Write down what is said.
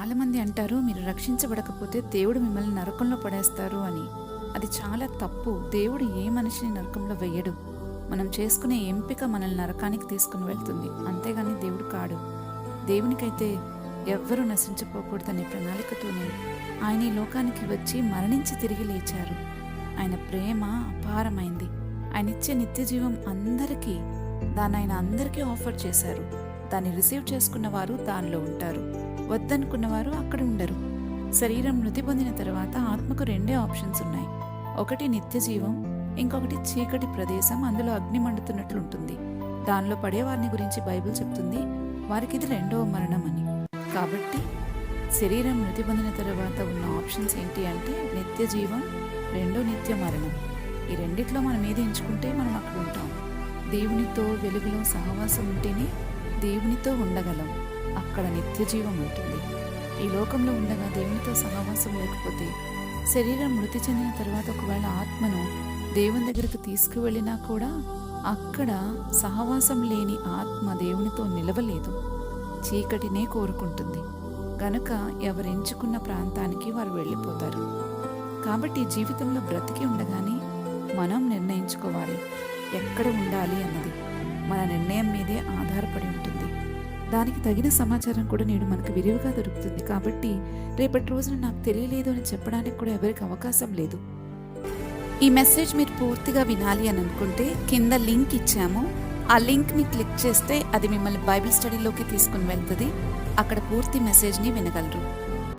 చాలామంది అంటారు, మీరు రక్షించబడకపోతే దేవుడు మిమ్మల్ని నరకంలో పడేస్తారు అని. అది చాలా తప్పు. దేవుడు ఏ మనిషిని నరకంలో వెయ్యడు. మనం చేసుకునే ఎంపిక మనల్ని నరకానికి తీసుకుని వెళ్తుంది, అంతేగాని దేవుడు కాడు. దేవునికైతే ఎవ్వరూ నశించిపోకూడదనే ప్రణాళికతోనే ఆయన ఈ లోకానికి వచ్చి మరణించి తిరిగి లేచారు. ఆయన ప్రేమ అపారమైంది. ఆయన ఇచ్చే నిత్య జీవం అందరికీ, దాన్ని ఆయన అందరికీ ఆఫర్ చేశారు. దాన్ని రిసీవ్ చేసుకున్న వారు దానిలో ఉంటారు, వద్దనుకున్నవారు అక్కడ ఉండరు. శరీరం మృతి పొందిన తర్వాత ఆత్మకు రెండే ఆప్షన్స్ ఉన్నాయి. ఒకటి నిత్య జీవం, ఇంకొకటి చీకటి ప్రదేశం, అందులో అగ్ని మండుతున్నట్లు ఉంటుంది. దానిలో పడేవారిని గురించి బైబిల్ చెప్తుంది, వారికి ఇది రెండవ మరణం అని. కాబట్టి శరీరం మృతి పొందిన తర్వాత ఉన్న ఆప్షన్స్ ఏంటి అంటే నిత్య జీవం, రెండో నిత్య మరణం. ఈ రెండిట్లో మనం ఏది ఎంచుకుంటే మనం అక్కడ ఉంటాం. దేవునితో వెలుగులో సహవాసం ఉంటేనే దేవునితో ఉండగలం. అక్కడ నిత్య జీవం ఉంటుంది. ఈ లోకంలో ఉండగా దేవునితో సహవాసం లేకపోతే, శరీరం మృతి చెందిన తర్వాత ఒకవేళ ఆత్మను దేవుని దగ్గరికి తీసుకువెళ్ళినా కూడా అక్కడ సహవాసం లేని ఆత్మ దేవునితో నిలవలేదు, చీకటినే కోరుకుంటుంది. గనుక ఎవరెంచుకున్న ప్రాంతానికి వారు వెళ్ళిపోతారు. కాబట్టి జీవితంలో బ్రతికి ఉండగానే మనం నిర్ణయించుకోవాలి ఎక్కడ ఉండాలి అన్నది. మన నిర్ణయం మీదే ఆధారపడి ఉంటుంది. దానికి తగిన సమాచారం కూడా నేడు మనకు విరివిగా దొరుకుతుంది. కాబట్టి రేపటి రోజున నాకు తెలియలేదు అని చెప్పడానికి కూడా ఎవరికి అవకాశం లేదు. ఈ మెసేజ్ మీరు పూర్తిగా వినాలి అని అనుకుంటే కింద లింక్ ఇచ్చాము. ఆ లింక్ని క్లిక్ చేస్తే అది మిమ్మల్ని బైబిల్ స్టడీలోకి తీసుకుని వెళ్తుంది. అక్కడ పూర్తి మెసేజ్ని వినగలరు.